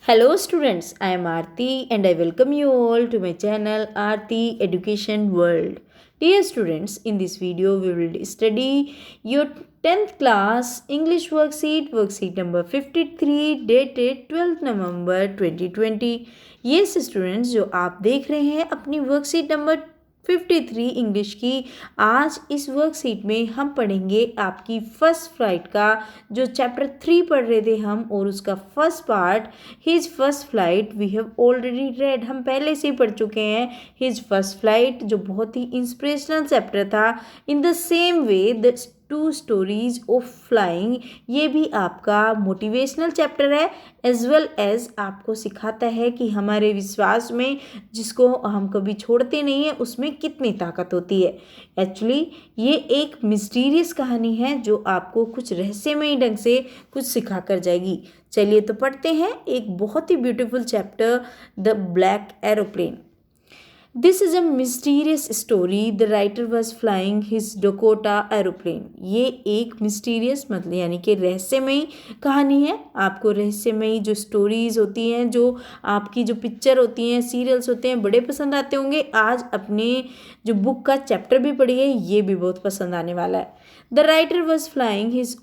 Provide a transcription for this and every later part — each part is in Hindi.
Hello students, I am Aarti and I welcome you all to my channel Aarti Education World. Dear students, in this video we will study your 10th class English worksheet number 53 dated 12th November 2020. Yes students, जो आप देख रहे हैं अपनी वर्कशीट नंबर 53 इंग्लिश की। आज इस वर्कशीट में हम पढ़ेंगे आपकी फर्स्ट फ्लाइट का जो चैप्टर 3 पढ़ रहे थे हम, और उसका first part his first flight we have already read. हम पहले से ही पढ़ चुके हैं हिज फर्स्ट फ्लाइट, जो बहुत ही इंस्पिरेशनल चैप्टर था। In the same way the two stories of flying, ये भी आपका मोटिवेशनल चैप्टर है, एज वेल एज आपको सिखाता है कि हमारे विश्वास में, जिसको हम कभी छोड़ते नहीं हैं, उसमें कितनी ताकत होती है। एक्चुअली ये एक मिस्टीरियस कहानी है जो आपको कुछ रहस्यमयी ढंग से कुछ सिखा कर जाएगी। चलिए तो पढ़ते हैं एक बहुत ही beautiful chapter, the black aeroplane. This is a mysterious story, the writer was flying his Dakota aeroplane. ये एक मिस्टीरियस मतलब यानी कि रहस्यमयी कहानी है। आपको रहस्यमयी जो स्टोरीज होती हैं, जो आपकी जो पिक्चर होती हैं, सीरियल्स होते हैं, बड़े पसंद आते होंगे। आज अपने जो बुक का चैप्टर भी पढ़िए, ये भी बहुत पसंद आने वाला है। The writer was flying his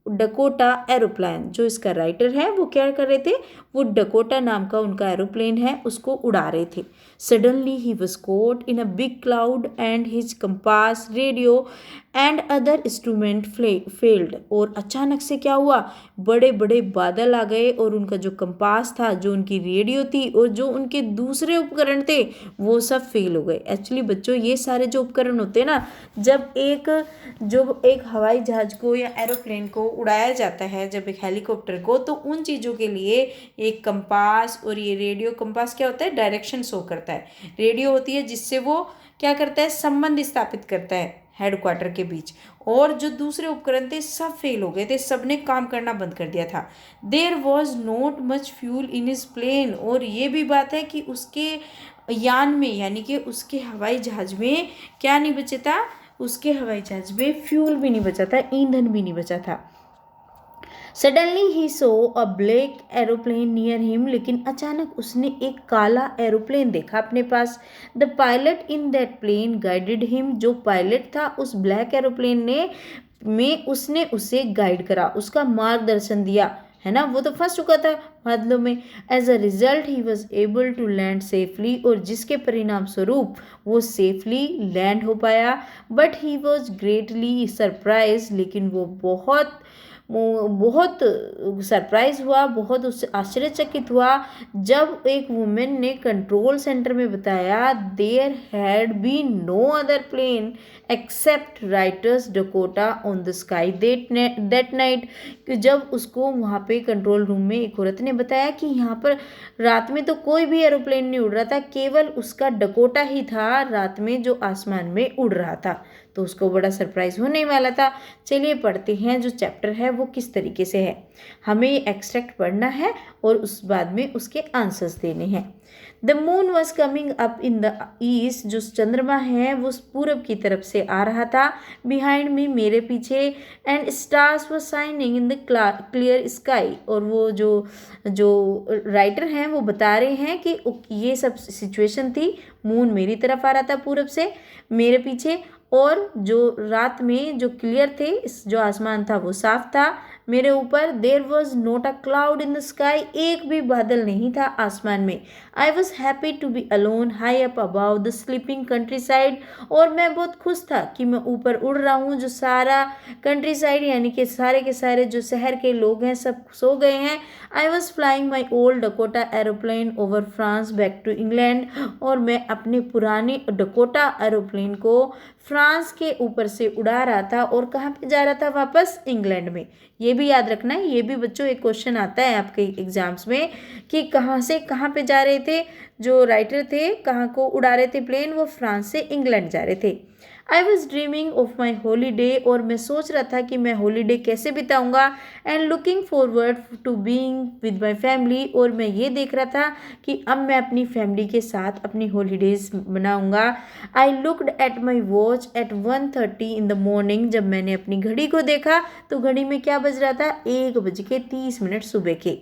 Dakota aeroplane. जो इसका राइटर है वो क्या कर रहे थे, वो डकोटा नाम का उनका एरोप्लेन है उसको उड़ा रहे थे। Suddenly he was caught in a big cloud and his compass, radio and other instrument failed. और अचानक से क्या हुआ, बड़े बड़े बादल आ गए और उनका जो कंपास था, जो उनकी रेडियो थी और जो उनके दूसरे उपकरण थे, वो सब फेल हो गए। एक्चुअली बच्चों, ये सारे जो उपकरण होते हैं ना, जब एक हवाई जहाज को या एरोप्लेन को उड़ाया जाता है, जब एक हेलीकॉप्टर को, तो उन चीज़ों के लिए एक कंपास और ये रेडियो, कंपास क्या होता है, डायरेक्शन शो करता है। रेडियो होती है जिससे वो क्या करता है, संबंध स्थापित करता है हेडक्वार्टर के बीच। और जो दूसरे उपकरण थे सब फेल हो गए थे, सब ने काम करना बंद कर दिया था। There was not much fuel in his plane. और ये भी बात है कि उसके यान में, यानी कि उसके हवाई जहाज में क्या नहीं बचा था, उसके हवाई जहाज में फ्यूल भी नहीं बचा था, ईंधन भी नहीं बचा था। सडनली ही saw a black aeroplane near him. लेकिन अचानक उसने एक काला एरोप्लेन देखा अपने पास। The pilot in that plane guided him. जो पायलट था उस ब्लैक एरोप्लेन उसने उसे गाइड करा, उसका मार्गदर्शन दिया, है ना। वो तो फंस चुका था बादलों में। As a result he was able to land safely. और जिसके परिणाम स्वरूप वो सेफली लैंड हो पाया। But he was greatly surprise. लेकिन वो बहुत सरप्राइज हुआ, बहुत उससे आश्चर्यचकित हुआ जब एक वुमेन ने कंट्रोल सेंटर में बताया, there had been no other plane except writers Dakota on the sky that night. जब उसको वहाँ पे कंट्रोल रूम में एक औरत ने बताया कि यहाँ पर रात में तो कोई भी एरोप्लेन नहीं उड़ रहा था, केवल उसका डकोटा ही था रात में जो आसमान में उड़ रहा था। तो उसको बड़ा सरप्राइज होने वाला था। चलिए पढ़ते हैं जो चैप्टर है वो किस तरीके से है। हमें एक्सट्रैक्ट पढ़ना है और उस बाद में उसके आंसर्स देने हैं। The moon was coming up in the east. जो चंद्रमा है वो पूरब की तरफ से आ रहा था। बिहाइंड मी, मेरे पीछे। And stars were shining in the clear sky. और वो जो राइटर हैं वो बता रहे हैं कि ये सब सिचुएशन थी। मून मेरी तरफ आ रहा था पूरब से, मेरे पीछे, और जो रात में जो क्लियर थे, जो आसमान था वो साफ था मेरे ऊपर। There was not a cloud in the sky. एक भी बादल नहीं था आसमान में। I was happy to be alone high up about the sleeping countryside. और मैं बहुत खुश था कि मैं ऊपर उड़ रहा हूँ, जो सारा कंट्री साइड यानी कि सारे के सारे जो शहर के लोग हैं सब सो गए हैं। I was flying my old Dakota aeroplane over France back to England. और मैं अपने पुराने डकोटा एरोप्लेन को फ्रांस के ऊपर से उड़ा रहा था, और कहाँ पे जा रहा था, वापस इंग्लैंड में। ये भी याद रखना है, ये भी बच्चों एक क्वेश्चन आता है आपके एग्जाम्स में कि कहाँ से कहाँ पे जा रहे थे। जो राइटर थे कहाँ को उड़ा रहे थे प्लेन, वो फ्रांस से इंग्लैंड जा रहे थे। I was dreaming of my holiday. और मैं सोच रहा था कि मैं हॉलीडे कैसे बिताऊंगा। And looking forward to being with my family. और मैं ये देख रहा था कि अब मैं अपनी फैमिली के साथ अपनी हॉलीडेज मनाऊंगा। I looked at my watch at 1:30 in the morning. जब मैंने अपनी घड़ी को देखा तो घड़ी में क्या बज रहा था, 1:30 सुबह के।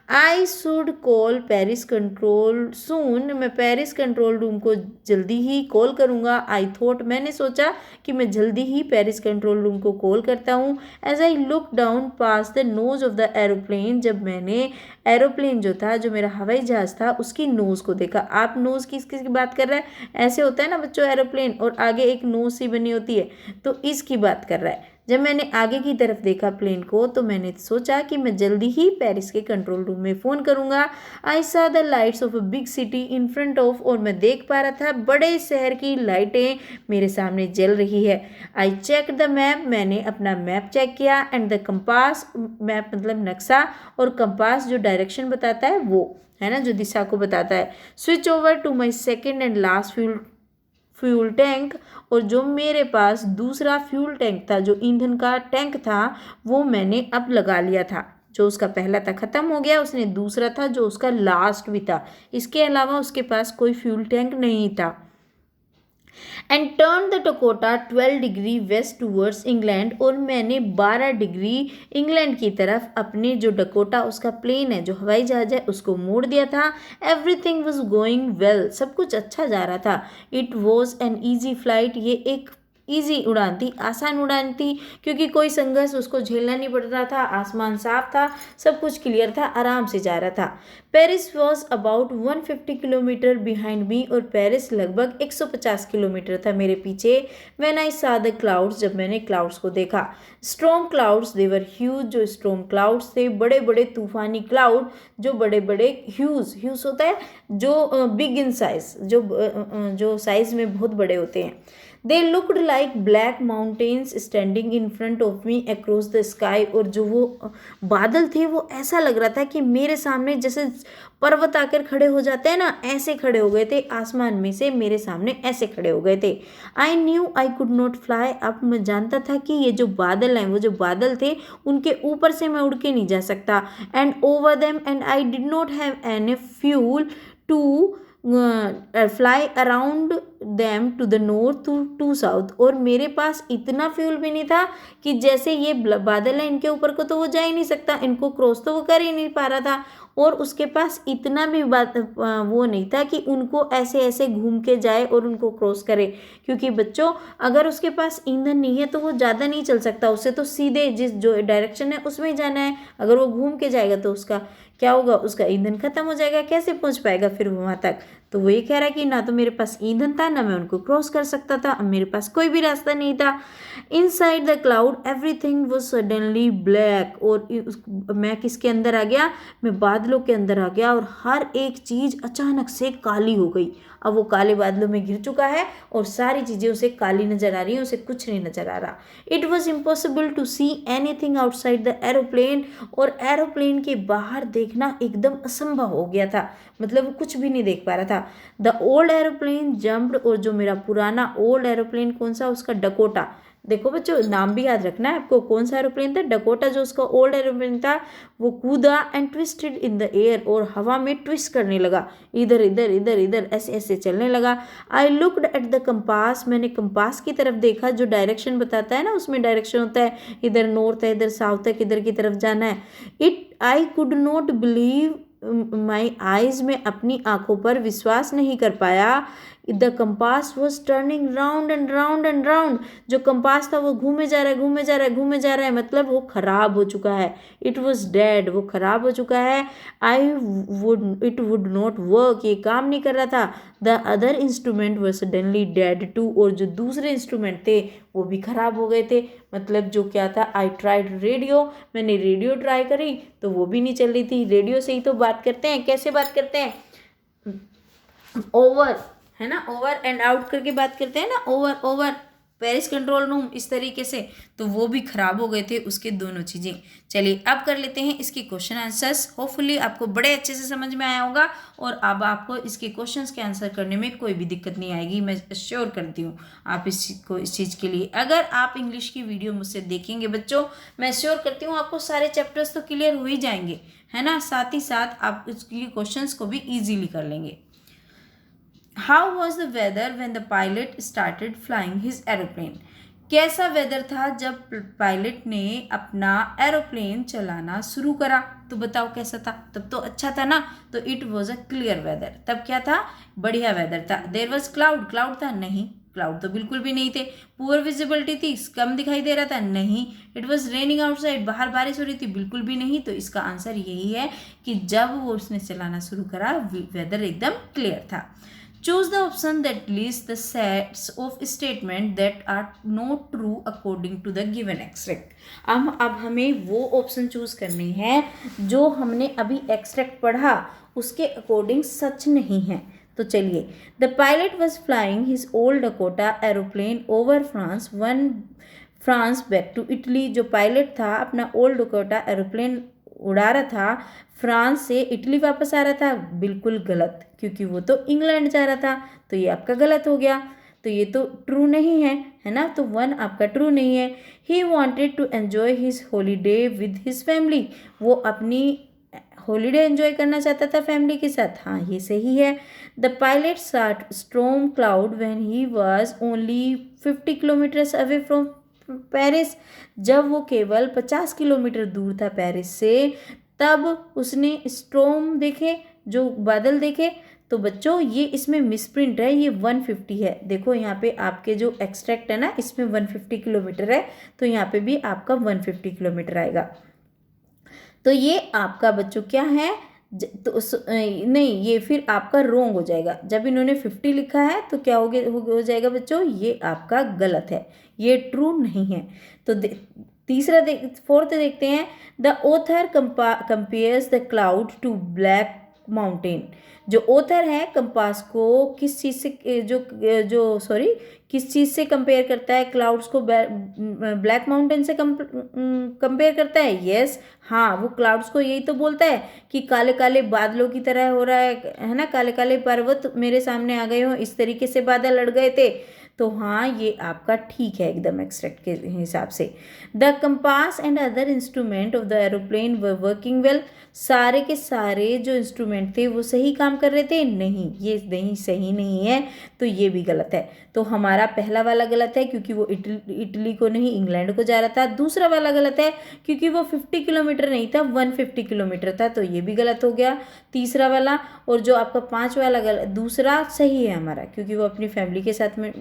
I should call Paris control soon, मैं पेरिस कंट्रोल रूम को जल्दी ही कॉल करूँगा। आई थॉट, मैंने सोचा कि मैं जल्दी ही पेरिस कंट्रोल रूम को कॉल करता हूँ। As I look down pass the nose of the aeroplane, जब मैंने एरोप्लेन जो था, जो मेरा हवाई जहाज़ था, उसकी नोज़ को देखा। आप नोज़ किसकी बात कर रहे हैं? ऐसे होता है ना बच्चों एरोप्लेन, और आगे एक नोज़ सी बनी होती है, तो इसकी बात कर रहा है। जब मैंने आगे की तरफ देखा प्लेन को, तो मैंने सोचा कि मैं जल्दी ही पेरिस के कंट्रोल रूम में फ़ोन करूँगा। आई सा the lights of a big city in front of, और मैं देख पा रहा था बड़े शहर की लाइटें मेरे सामने जल रही है। आई चेक द मैप, मैंने अपना मैप चेक किया। एंड द कंपास, मैप मतलब नक्शा, और कंपास जो डायरेक्शन बताता है वो है ना, जो दिशा को बताता है। Switch over to my second and last fuel tank, और जो मेरे पास दूसरा फ्यूल टैंक था, जो ईंधन का टैंक था, वो मैंने अब लगा लिया था। जो उसका पहला था ख़त्म हो गया, उसने दूसरा था जो उसका लास्ट भी था। इसके अलावा उसके पास कोई फ्यूल टैंक नहीं था। And turn the Dakota 12 degree west towards England, और मैंने 12 डिग्री इंग्लैंड की तरफ अपने जो डकोटा उसका प्लेन है, जो हवाई जहाज है, उसको मोड़ दिया था। एवरीथिंग वॉज गोइंग वेल, सब कुछ अच्छा जा रहा था। It was an easy flight, ये एक ईजी उड़ान थी, आसान उड़ान थी, क्योंकि कोई संघर्ष उसको झेलना नहीं पड़ रहा था। आसमान साफ था, सब कुछ क्लियर था, आराम से जा रहा था। Paris was about 150 kilometre behind me, और पेरिस लगभग 150 किलोमीटर था मेरे पीछे। व्हेन आई सा द क्लाउड्स, जब मैंने क्लाउड्स को देखा। स्ट्रॉन्ग क्लाउड्स, दे वर ह्यूज, जो स्ट्रॉन्ग क्लाउड्स थे, बड़े बड़े तूफानी क्लाउड, जो बड़े बड़े ह्यूज होता है जो बिग इन साइज, जो साइज में बहुत बड़े होते हैं। They looked like black mountains standing in front of me across the sky, और जो वो बादल थे वो ऐसा लग रहा था कि मेरे सामने जैसे पर्वत आकर खड़े हो जाते हैं ना, ऐसे खड़े हो गए थे, आसमान में से मेरे सामने ऐसे खड़े हो गए थे। I knew I could not fly, अब मैं जानता था कि ये जो बादल हैं, वो जो बादल थे, उनके ऊपर से मैं उड़ के नहीं जा सकता। And over them, and I did not have any fuel to fly around them to the north to south, और मेरे पास इतना फ्यूल भी नहीं था कि जैसे ये बादल हैं इनके ऊपर को तो वो जा ही नहीं सकता, इनको क्रॉस तो वो कर ही नहीं पा रहा था, और उसके पास इतना भी वो नहीं था कि उनको ऐसे ऐसे घूम के जाए और उनको क्रॉस करे। क्योंकि बच्चों, अगर उसके पास ईंधन नहीं है तो वो ज़्यादा नहीं चल सकता, उससे तो सीधे जिस जो डायरेक्शन है उसमें ही जाना है। अगर वो घूम के जाएगा तो उसका क्या होगा, उसका ईंधन खत्म हो जाएगा, कैसे पहुंच पाएगा फिर वहाँ तक। तो वो ये कह रहा है कि ना तो मेरे पास ईंधन था, ना मैं उनको क्रॉस कर सकता था, अब मेरे पास कोई भी रास्ता नहीं था। Inside the cloud everything was suddenly black, और मैं किसके अंदर आ गया, मैं बादलों के अंदर आ गया, और हर एक चीज़ अचानक से काली हो गई। अब वो काले बादलों में घिर चुका है और सारी चीज़ें उसे काली नज़र आ रही हैं, उसे कुछ नहीं नज़र आ रहा। It was impossible to see anything outside the aeroplane, और एरोप्लेन के बाहर देखना एकदम असंभव हो गया था, मतलब वो कुछ भी नहीं देख पा रहा था। द ओल्ड एरोप्लेन जम्प्ड, और जो मेरा पुराना ओल्ड एरोप्लेन कौन सा, उसका डकोटा, देखो बच्चों नाम भी याद रखना है आपको, कौन सा एरोप्लेन था, डकोटा, जो उसका ओल्ड एरोप्लेन था, वो कूदा and twisted in the air, और हवा में ट्विस्ट करने लगा, इधर इधर इधर इधर ऐसे ऐसे चलने लगा। I looked at the compass, मैंने कंपास की तरफ देखा, जो डायरेक्शन बताता है ना, उसमें डायरेक्शन होता है, इधर नॉर्थ है, इधर साउथ है, किधर की तरफ जाना है। I could not believe my eyes, में अपनी आंखों पर विश्वास नहीं कर पाया। The compass was turning round and round and round, जो कंपास था वो घूमे जा रहा है, घूमे जा रहा है, घूमे जा रहा है, मतलब वो खराब हो चुका है। इट वॉज डेड, वो खराब हो चुका है। इट वुड नॉट वर्क, ये काम नहीं कर रहा था। The other instrument were suddenly dead too, और जो दूसरे इंस्ट्रूमेंट थे वो भी खराब हो गए थे। मतलब जो क्या था, आई ट्राइड रेडियो, मैंने रेडियो ट्राई करी तो वो भी नहीं चल रही थी। रेडियो से ही तो बात करते हैं, कैसे बात करते हैं, ओवर, है ना, ओवर एंड आउट करके बात करते हैं ना, over over, Paris control room, इस तरीके से, तो वो भी खराब हो गए थे उसके दोनों चीज़ें। चलिए अब कर लेते हैं इसके क्वेश्चन आंसर्स। होपफुली आपको बड़े अच्छे से समझ में आया होगा, और अब आपको इसके क्वेश्चंस के आंसर करने में कोई भी दिक्कत नहीं आएगी, मैं श्योर करती हूँ आप इस चीज़ के लिए। अगर आप इंग्लिश की वीडियो मुझसे देखेंगे बच्चों, मैं श्योर करती हूँ आपको सारे चैप्टर्स तो क्लियर हो ही जाएंगे, है ना, साथ ही साथ आप इसके क्वेश्चंस को भी ईजीली कर लेंगे। How was the weather when the pilot started flying his aeroplane? कैसा वेदर था जब पायलट ने अपना एरोप्लेन चलाना शुरू करा? तो बताओ कैसा था? तब तो अच्छा था ना, तो it was a clear weather. तब क्या था? बढ़िया वेदर था। देयर वॉज क्लाउड, क्लाउड था? नहीं, क्लाउड तो बिल्कुल भी नहीं थे। पुअर विजिबिलिटी थी, कम दिखाई दे रहा था? नहीं। इट वॉज रेनिंग आउटसाइड, बाहर बारिश हो रही थी? बिल्कुल भी नहीं। तो इसका आंसर यही है कि जब वो उसने चलाना शुरू करा वेदर एकदम क्लियर था। Choose the option that lists the sets of statement that are not true according to the given extract. अब हमें वो ऑप्शन चूज करने हैं जो हमने अभी एक्सट्रैक्ट पढ़ा उसके अकॉर्डिंग सच नहीं है। तो चलिए, the pilot was flying his old Dakota aeroplane over France back to Italy. जो पायलट था अपना ओल्ड डकोटा एरोप्लेन उड़ा रहा था, फ्रांस से इटली वापस आ रहा था? बिल्कुल गलत, क्योंकि वो तो इंग्लैंड जा रहा था। तो ये आपका गलत हो गया। तो ये तो ट्रू नहीं है ना? तो 1 आपका ट्रू नहीं है। He wanted to enjoy his holiday with his family. वो अपनी हॉलीडे एंजॉय करना चाहता था फैमिली के साथ। हाँ, ये सही है। The pilot saw storm cloud when he was only 50 kilometres away from Paris. जब वो केवल 50 किलोमीटर दूर था पेरिस से, तब उसने स्टॉर्म देखे, जो बादल देखे। तो बच्चों ये इसमें मिसप्रिंट है, ये 150 है। देखो यहाँ पे आपके जो एक्सट्रैक्ट है ना, इसमें 150 किलोमीटर है, तो यहाँ पे भी आपका 150 किलोमीटर आएगा। तो ये आपका बच्चों क्या है? नहीं, ये फिर आपका रोंग हो जाएगा। जब इन्होंने 50 लिखा है तो क्या हो जाएगा बच्चों? ये आपका गलत है, ये ट्रू नहीं है। तो फोर्थ देखते हैं। The author compares the cloud to black mountain. जो ऑथर है कंपास को किस चीज़ से किस चीज़ से कंपेयर करता है? क्लाउड्स को ब्लैक माउंटेन से कंपेयर करता है। यस, हाँ, वो क्लाउड्स को यही तो बोलता है कि काले काले बादलों की तरह हो रहा है ना, काले काले पर्वत मेरे सामने आ गए हो, इस तरीके से बादल लड़ गए थे। तो हाँ, ये आपका ठीक है एकदम एक्सट्रैक्ट के हिसाब से। The compass and other instrument of the aeroplane were working well. सारे के सारे जो इंस्ट्रूमेंट थे वो सही काम कर रहे थे? नहीं, ये नहीं, सही नहीं है। तो ये भी गलत है। तो हमारा पहला वाला गलत है क्योंकि वो इटली को नहीं इंग्लैंड को जा रहा था। दूसरा वाला गलत है क्योंकि वो 50 किलोमीटर नहीं था, 150 किलोमीटर था, तो ये भी गलत हो गया तीसरा वाला। और जो आपका 5 वाला गलत, दूसरा सही है हमारा, क्योंकि वो अपनी फैमिली के साथ में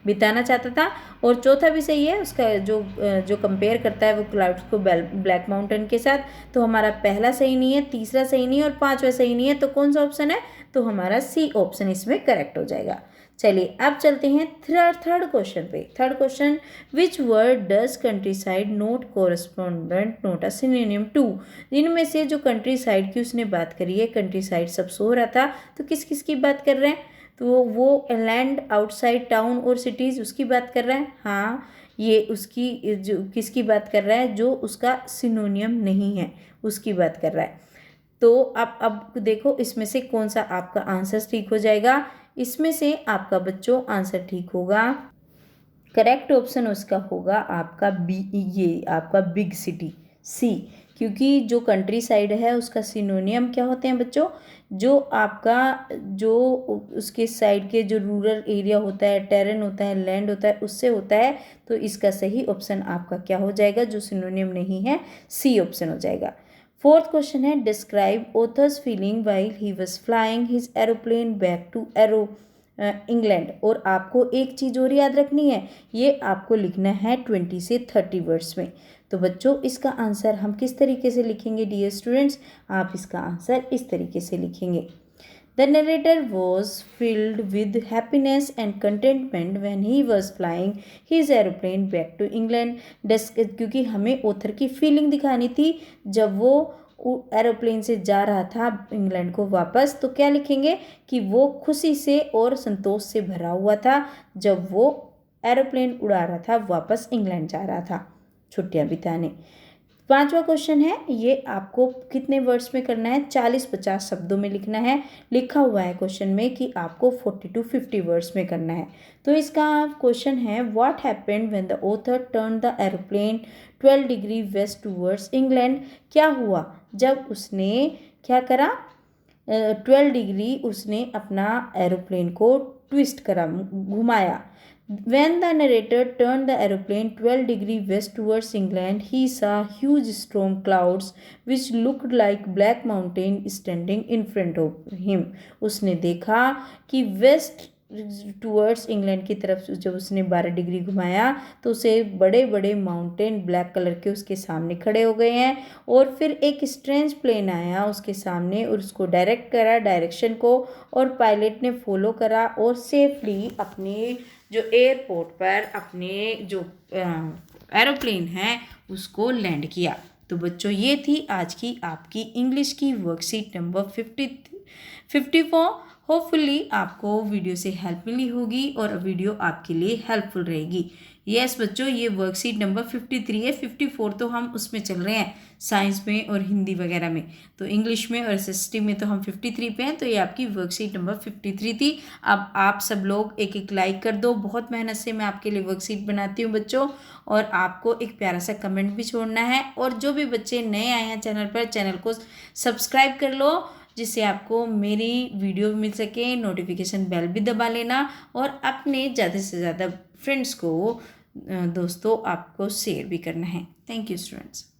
बिताना चाहता था। और चौथा भी सही है, उसका जो कंपेयर करता है वो क्लाउड्स को ब्लैक माउंटेन के साथ। तो हमारा पहला सही नहीं है, तीसरा सही नहीं है और 5वां सही नहीं है। तो कौन सा ऑप्शन है? तो हमारा सी ऑप्शन इसमें करेक्ट हो जाएगा। चलिए अब चलते हैं थर्ड क्वेश्चन पे। Third question, which word does country side note correspondent not a synonym to. इनमें से जो कंट्री साइड की उसने बात करी है, कंट्री साइड सब सो रहा था, तो किस किस की बात कर रहे हैं? तो वो लैंड आउटसाइड टाउन और सिटीज़, उसकी बात कर रहा है। हाँ, ये उसकी जो किसकी बात कर रहा है? जो उसका सिनोनियम नहीं है उसकी बात कर रहा है। तो अब देखो इसमें से कौन सा आपका आंसर ठीक हो जाएगा। इसमें से आपका बच्चों आंसर ठीक होगा, करेक्ट ऑप्शन उसका होगा आपका बी, ये आपका बिग सिटी, सी। क्योंकि जो कंट्री साइड है उसका सिनोनियम क्या होते हैं बच्चों? जो आपका जो उसके साइड के जो रूरल एरिया होता है, टेरेन होता है, लैंड होता है, उससे होता है। तो इसका सही ऑप्शन आपका क्या हो जाएगा? जो सिनोनियम नहीं है, सी ऑप्शन हो जाएगा। फोर्थ क्वेश्चन है, describe author's feeling while he was flying his aeroplane back to England. और आपको एक चीज़ और याद रखनी है, ये आपको लिखना है 20 से 30 वर्ड्स में। तो बच्चों इसका आंसर हम किस तरीके से लिखेंगे डियर स्टूडेंट्स? आप इसका आंसर इस तरीके से लिखेंगे। The narrator was filled with happiness and contentment when he was flying his aeroplane back to England. क्योंकि हमें ऑथर की फीलिंग दिखानी थी जब वो एरोप्लेन से जा रहा था इंग्लैंड को वापस। तो क्या लिखेंगे कि वो खुशी से और संतोष से भरा हुआ था जब वो एरोप्लेन उड़ा रहा था, वापस इंग्लैंड जा रहा था छुट्टियां बिताने। 5वां क्वेश्चन है, ये आपको कितने वर्ड्स में करना है? 40-50 शब्दों में लिखना है। लिखा हुआ है क्वेश्चन में कि आपको 40 to 50 वर्ड्स में करना है। तो इसका क्वेश्चन है, what happened when the author turn the aeroplane 12 degree west towards England. क्या हुआ जब उसने क्या करा? 12 डिग्री उसने अपना एरोप्लेन को ट्विस्ट करा, घुमाया। When the narrator turned the aeroplane 12 degrees west towards England, he saw huge storm clouds which looked like black mountain standing in front of him. उसने देखा कि वेस्ट टूवर्ड्स इंग्लैंड की तरफ जब उसने 12 डिग्री घुमाया तो उसे बड़े बड़े माउंटेन ब्लैक कलर के उसके सामने खड़े हो गए हैं और फिर एक स्ट्रेंज प्लेन आया उसके सामने और उसको डायरेक्ट करा डायरेक्शन को और पायलट ने फॉलो करा और सेफली अपने जो एयरपोर्ट पर अपने जो एरोप्लेन है उसको लैंड किया। तो बच्चों ये थी आज की आपकी इंग्लिश की वर्कशीट नंबर 54। होपफुली आपको वीडियो से हेल्प मिली होगी और वीडियो आपके लिए हेल्पफुल रहेगी। यस बच्चों, ये वर्कशीट नंबर 53 है। 54 तो हम उसमें चल रहे हैं साइंस में और हिंदी वगैरह में, तो इंग्लिश में और एसएसटी में तो हम 53 पे हैं। तो ये आपकी वर्कशीट नंबर 53 थी। अब आप सब लोग एक एक लाइक कर दो। बहुत मेहनत से मैं आपके लिए वर्कशीट बनाती हूँ बच्चों, और आपको एक प्यारा सा कमेंट भी छोड़ना है। और जो भी बच्चे नए आए हैं चैनल पर, चैनल को सब्सक्राइब कर लो जिससे आपको मेरी वीडियो मिल सके। नोटिफिकेशन बेल भी दबा लेना और अपने ज़्यादा से ज़्यादा फ्रेंड्स को दोस्तों आपको शेयर भी करना है। Thank you students.